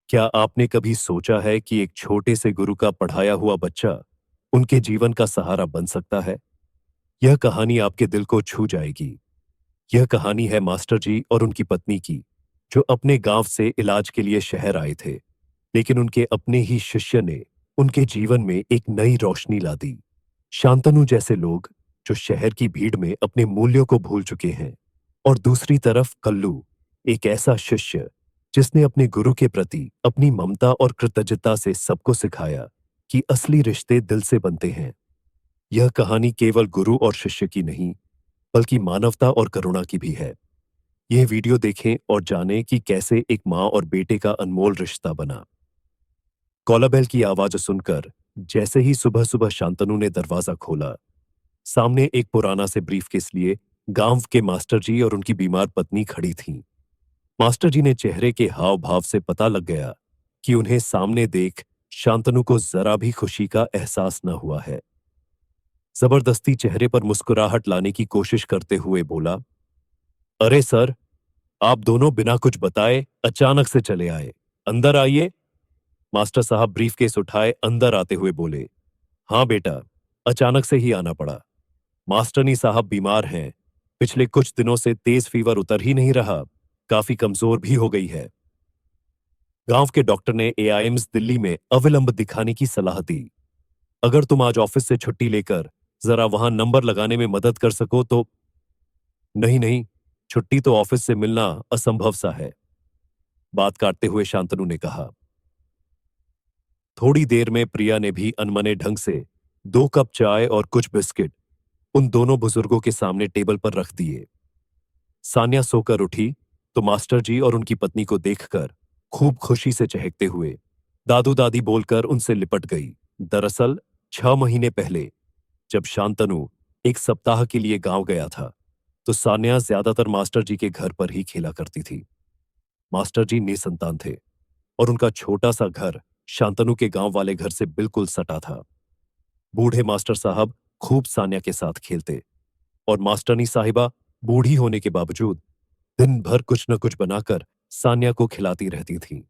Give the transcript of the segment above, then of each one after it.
क्या आपने कभी सोचा है कि एक छोटे से गुरु का पढ़ाया हुआ बच्चा उनके जीवन का सहारा बन सकता है? यह कहानी आपके दिल को छू जाएगी। यह कहानी है मास्टर जी और उनकी पत्नी की, जो अपने गांव से इलाज के लिए शहर आए थे, लेकिन उनके अपने ही शिष्य ने उनके जीवन में एक नई रोशनी ला दी। शांतनु जैसे लोग जो शहर की भीड़ में अपने मूल्यों को भूल चुके हैं, और दूसरी तरफ कल्लू, एक ऐसा शिष्य जिसने अपने गुरु के प्रति अपनी ममता और कृतज्ञता से सबको सिखाया कि असली रिश्ते दिल से बनते हैं। यह कहानी केवल गुरु और शिष्य की नहीं, बल्कि मानवता और करुणा की भी है। यह वीडियो देखें और जानें कि कैसे एक माँ और बेटे का अनमोल रिश्ता बना। कॉलाबेल की आवाज सुनकर जैसे ही सुबह सुबह शांतनु ने दरवाजा खोला, सामने एक पुराना से ब्रीफकेस लिए गांव के मास्टर जी और उनकी बीमार पत्नी खड़ी थीं। मास्टर जी ने चेहरे के हाव भाव से पता लग गया कि उन्हें सामने देख शांतनु को जरा भी खुशी का एहसास न हुआ है। जबरदस्ती चेहरे पर मुस्कुराहट लाने की कोशिश करते हुए बोला, अरे सर, आप दोनों बिना कुछ बताए अचानक से चले आए। अंदर आइए। मास्टर साहब ब्रीफकेस उठाए अंदर आते हुए बोले, हाँ बेटा, अचानक से ही आना पड़ा। मास्टरनी साहब बीमार हैं। पिछले कुछ दिनों से तेज फीवर उतर ही नहीं रहा, काफी कमजोर भी हो गई है। गांव के डॉक्टर ने एआईएम्स दिल्ली में अविलंब दिखाने की सलाह दी। अगर तुम आज ऑफिस से छुट्टी लेकर जरा वहां नंबर लगाने में मदद कर सको तो। नहीं नहीं, छुट्टी तो ऑफिस से मिलना असंभव सा है, बात काटते हुए शांतनु ने कहा। थोड़ी देर में प्रिया ने भी अनमने ढंग से 2 कप चाय और कुछ बिस्किट उन दोनों बुजुर्गों के सामने टेबल पर रख दिए। सान्या सोकर उठी तो मास्टर जी और उनकी पत्नी को देखकर खूब खुशी से चहकते हुए दादू दादी बोलकर उनसे लिपट गई। दरअसल 6 महीने पहले जब शांतनु एक सप्ताह के लिए गांव गया था, तो सान्या ज्यादातर मास्टर जी के घर पर ही खेला करती थी। मास्टर जी निसंतान थे और उनका छोटा सा घर शांतनु के गांव वाले घर से बिल्कुल सटा था। बूढ़े मास्टर साहब खूब सान्या के साथ खेलते, और मास्टरनी साहिबा बूढ़ी होने के बावजूद दिन भर कुछ न कुछ बनाकर सान्या को खिलाती रहती थीं।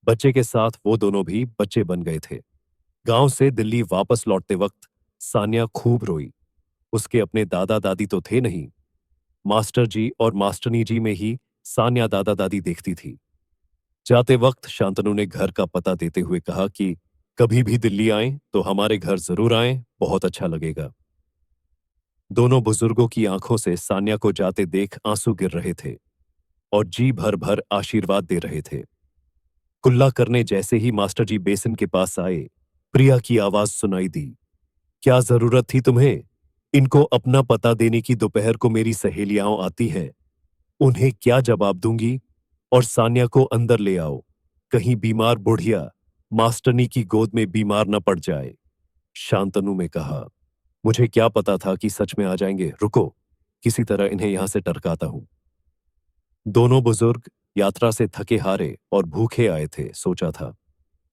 बच्चे के साथ वो दोनों भी बच्चे बन गए थे। गांव से दिल्ली वापस लौटते वक्त सान्या खूब रोई। उसके अपने दादा दादी तो थे नहीं, मास्टर जी और मास्टरनी जी में ही सान्या दादा दादी देखती थी। जाते वक्त शांतनु ने घर का पता देते हुए कहा कि कभी भी दिल्ली आएं तो हमारे घर जरूर आएं, बहुत अच्छा लगेगा। दोनों बुजुर्गों की आंखों से सान्या को जाते देख आंसू गिर रहे थे और जी भर भर आशीर्वाद दे रहे थे। कुल्ला करने जैसे ही मास्टर जी बेसिन के पास आए, प्रिया की आवाज सुनाई दी, क्या जरूरत थी तुम्हें? इनको अपना पता देने की दोपहर को मेरी सहेलियां आती हैं, उन्हें क्या जवाब दूंगी? और सान्या को अंदर ले आओ, कहीं बीमार बुढ़िया मास्टरनी की गोद में बीमार न पड़ जाए। शांतनु में कहा, मुझे क्या पता था कि सच में आ जाएंगे। रुको, किसी तरह इन्हें यहां से टरकाता हूं। दोनों बुजुर्ग यात्रा से थके हारे और भूखे आए थे, सोचा था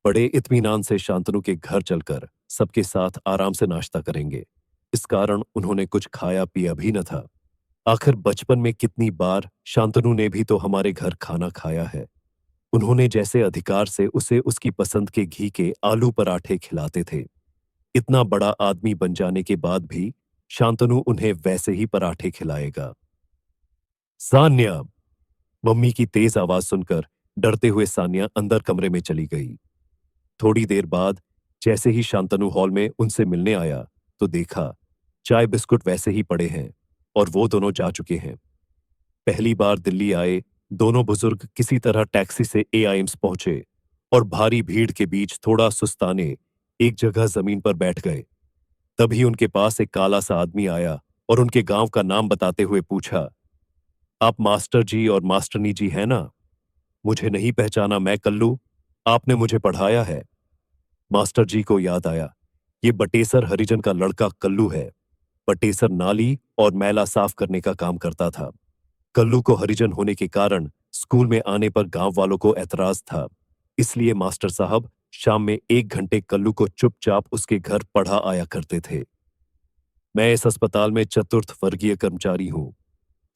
बड़े इत्मीनान से शांतनु के घर चलकर सबके साथ आराम से नाश्ता करेंगे। इस कारण उन्होंने कुछ खाया पिया भी न था। आखिर बचपन में कितनी बार शांतनु ने भी तो हमारे घर खाना खाया है। उन्होंने जैसे अधिकार से उसे उसकी पसंद के घी के आलू पराठे खिलाते थे। इतना बड़ा आदमी बन जाने के बाद भी शांतनु उन्हें वैसे ही पराठे खिलाएगा। सान्या, मम्मी की तेज आवाज सुनकर डरते हुए सान्या अंदर कमरे में चली गई। थोड़ी देर बाद जैसे ही शांतनु हॉल में उनसे मिलने आया, तो देखा चाय बिस्कुट वैसे ही पड़े हैं और वो दोनों जा चुके हैं। पहली बार दिल्ली आए दोनों बुजुर्ग किसी तरह टैक्सी से एआईएम्स पहुंचे और भारी भीड़ के बीच थोड़ा सुस्ताने एक जगह जमीन पर बैठ गए। तभी उनके पास एक काला सा आदमी आया और उनके गांव का नाम बताते हुए पूछा, आप मास्टर जी और मास्टरनी जी हैं ना? मुझे नहीं पहचाना? मैं कल्लू, आपने मुझे पढ़ाया है। मास्टर जी को याद आया, ये बटेसर हरिजन का लड़का कल्लू है। बटेसर नाली और मैला साफ करने का काम करता था। कल्लू को हरिजन होने के कारण स्कूल में आने पर गांव वालों को ऐतराज था, इसलिए मास्टर साहब शाम में 1 घंटे कल्लू को चुपचाप उसके घर पढ़ा आया करते थे। मैं इस अस्पताल में चतुर्थ वर्गीय कर्मचारी हूं।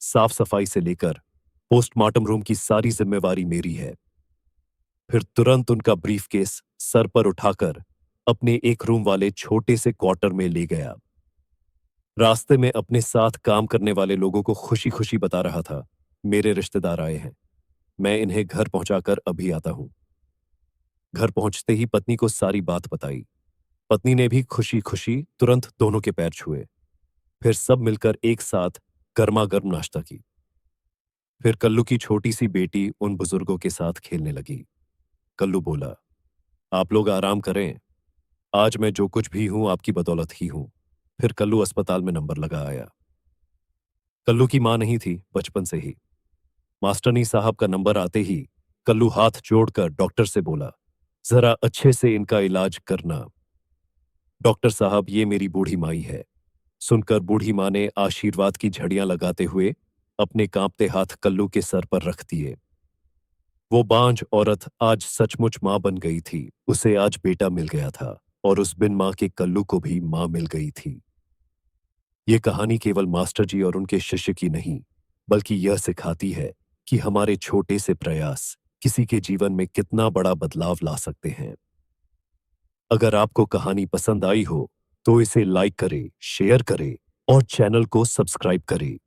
साफ सफाई से लेकर पोस्टमार्टम रूम की सारी जिम्मेवारी मेरी है। फिर तुरंत उनका ब्रीफकेस सर पर उठाकर अपने एक रूम वाले छोटे से क्वार्टर में ले गया। रास्ते में अपने साथ काम करने वाले लोगों को खुशी खुशी बता रहा था, मेरे रिश्तेदार आए हैं, मैं इन्हें घर पहुंचाकर अभी आता हूं। घर पहुंचते ही पत्नी को सारी बात बताई। पत्नी ने भी खुशी खुशी तुरंत दोनों के पैर छुए। फिर सब मिलकर एक साथ गर्मा गर्म नाश्ता की। फिर कल्लू की छोटी सी बेटी उन बुजुर्गों के साथ खेलने लगी। कल्लू बोला, आप लोग आराम करें, आज मैं जो कुछ भी हूं आपकी बदौलत ही हूं। फिर कल्लू अस्पताल में नंबर लगा आया। कल्लू की मां नहीं थी बचपन से ही। मास्टरनी साहब का नंबर आते ही कल्लू हाथ जोड़कर डॉक्टर से बोला, जरा अच्छे से इनका इलाज करना। डॉक्टर साहब, ये मेरी बूढ़ी माई है। सुनकर बूढ़ी मां ने आशीर्वाद की झड़ियां लगाते हुए अपने कांपते हाथ कल्लू के सर पर रख दिए। वो बांझ औरत आज सचमुच मां बन गई थी। उसे आज बेटा मिल गया था और उस बिन मां के कल्लू को भी मां मिल गई थी। ये कहानी केवल मास्टर जी और उनके शिष्य की नहीं, बल्कि यह सिखाती है कि हमारे छोटे से प्रयास किसी के जीवन में कितना बड़ा बदलाव ला सकते हैं। अगर आपको कहानी पसंद आई हो तो इसे लाइक करें, शेयर करें और चैनल को सब्सक्राइब करें।